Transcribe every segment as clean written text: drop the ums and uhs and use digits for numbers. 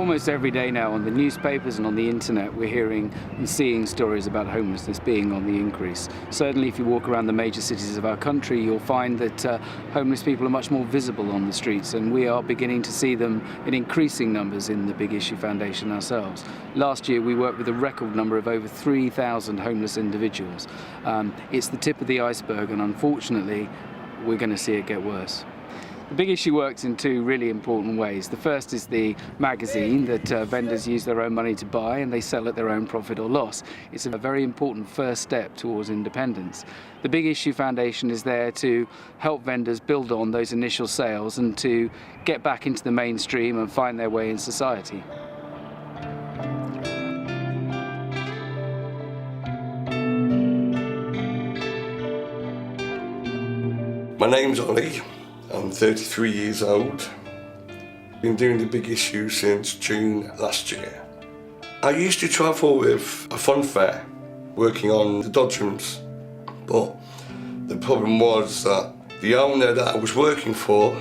Almost every day now on the newspapers and on the internet we're hearing and seeing stories about homelessness being on the increase. Certainly if you walk around the major cities of our country you'll find that homeless people are much more visible on the streets, and we are beginning to see them in increasing numbers in the Big Issue Foundation ourselves. Last year we worked with a record number of over 3,000 homeless individuals. It's the tip of the iceberg, and unfortunately we're going to see it get worse. The Big Issue works in two really important ways. The first is the magazine that vendors use their own money to buy and they sell at their own profit or loss. It's a very important first step towards independence. The Big Issue Foundation is there to help vendors build on those initial sales and to get back into the mainstream and find their way in society. My name's Ollie. I'm 33 years old. Been doing the Big Issue since June last year. I used to travel with a fun fair, working on the dodgems, but the problem was that the owner that I was working for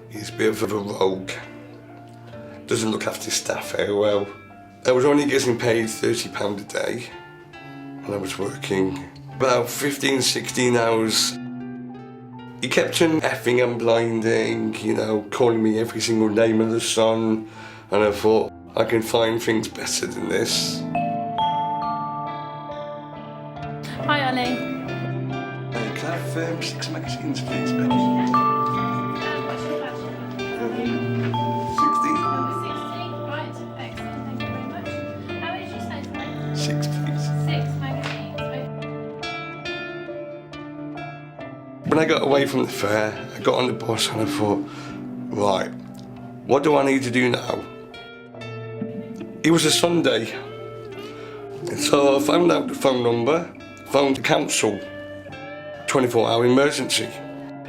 is a bit of a rogue. Doesn't look after his staff very well. I was only getting paid £30 a day, and I was working about 15, 16 hours. He kept on effing and blinding, you know, calling me every single name under the sun, and I thought, I can find things better than this. Hi, Ollie. Can I have 6 magazines, please, Becky? What's your badge? 16. Number 16, right, excellent, thank you very much. How did you say today? 6, please. 6 magazines, okay. When I got away from the fair, I got on the bus and I thought, right, what do I need to do now? It was a Sunday, so I found out the phone number, phoned the council, 24-hour emergency,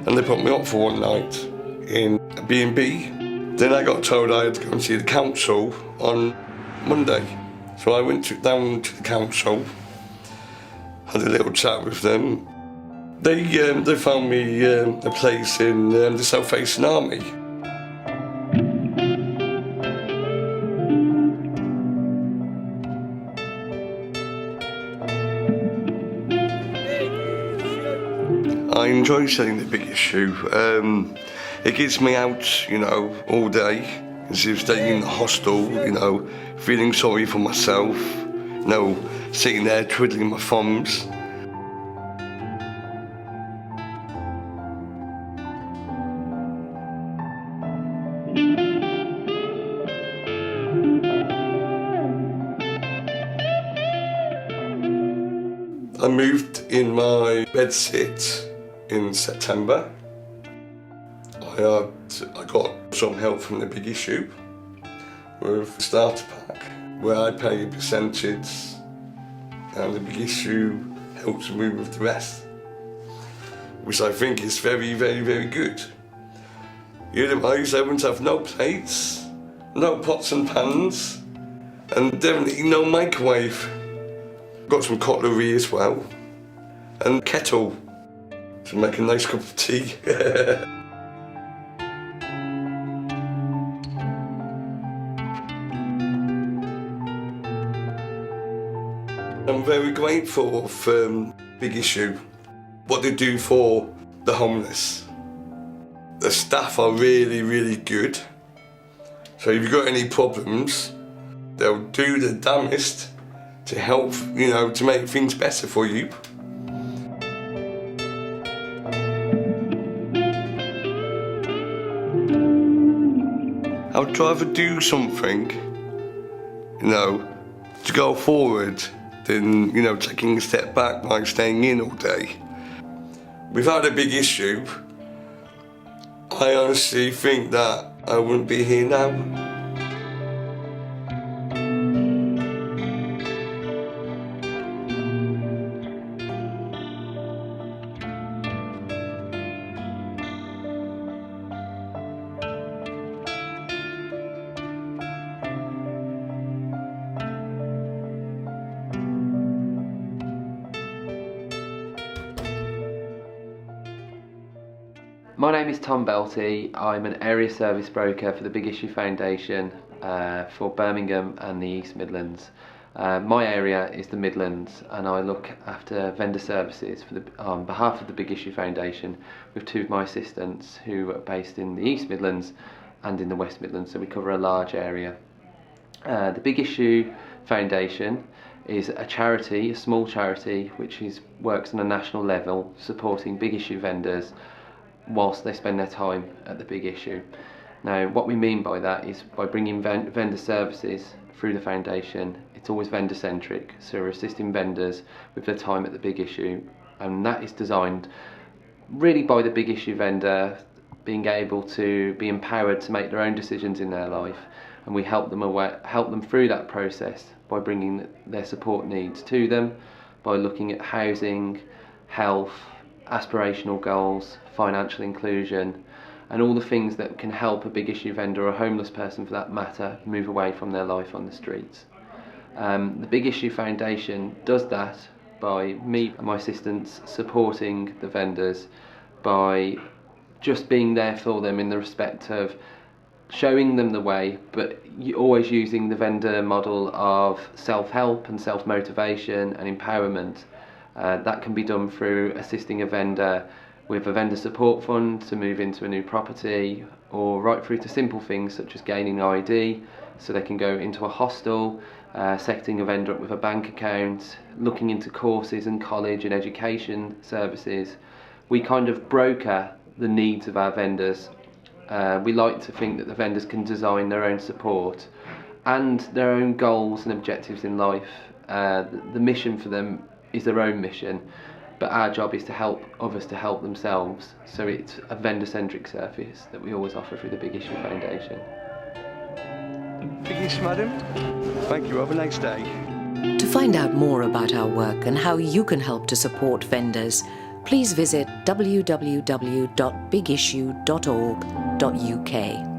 and they put me up for one night in a B&B. Then I got told I had to go and see the council on Monday. So I went down to the council, had a little chat with them. They found me a place in the South Facing Army. I enjoy selling the Big Issue. It gets me out, you know, all day, instead of staying in the hostel, you know, feeling sorry for myself, you know, sitting there twiddling my thumbs. I moved in my bedsit in September. I got some help from the Big Issue with a starter pack where I pay a percentage and the Big Issue helps me with the rest, which I think is very, very, very good. Otherwise I wouldn't have no plates, no pots and pans, and definitely no microwave. Got some cutlery as well, and kettle to make a nice cup of tea. I'm very grateful for Big Issue, what they do for the homeless. The staff are really, really good. So if you've got any problems, they'll do the damnedest to help, you know, to make things better for you. I would rather do something, you know, to go forward than, you know, taking a step back by staying in all day. Without a Big Issue, I honestly think that I wouldn't be here now. My name is Tom Belty. I'm an area service broker for the Big Issue Foundation. for Birmingham and the East Midlands. My area is the Midlands, and I look after vendor services on behalf of the Big Issue Foundation with two of my assistants who are based in the East Midlands and in the West Midlands, so we cover a large area. The Big Issue Foundation is a charity, a small charity, which works on a national level supporting big issue vendors whilst they spend their time at the big issue. Now, what we mean by that is by bringing vendor services through the foundation, it's always vendor centric, so we're assisting vendors with their time at the big issue, and that is designed really by the big issue vendor being able to be empowered to make their own decisions in their life, and we help them through that process by bringing their support needs to them, by looking at housing, health, aspirational goals, financial inclusion, and all the things that can help a big issue vendor, or a homeless person for that matter, move away from their life on the streets. The Big Issue Foundation does that by me and my assistants supporting the vendors by just being there for them in the respect of showing them the way, but always using the vendor model of self-help and self-motivation and empowerment. That can be done through assisting a vendor with a vendor support fund to move into a new property, or right through to simple things such as gaining ID so they can go into a hostel, setting a vendor up with a bank account, looking into courses and college and education services. We kind of broker the needs of our vendors. We like to think that the vendors can design their own support and their own goals and objectives in life. The mission for them is their own mission, but our job is to help others to help themselves. So it's a vendor-centric service that we always offer through the Big Issue Foundation. Big issue, madam. Thank you. Have a nice day. To find out more about our work and how you can help to support vendors, please visit www.bigissue.org.uk.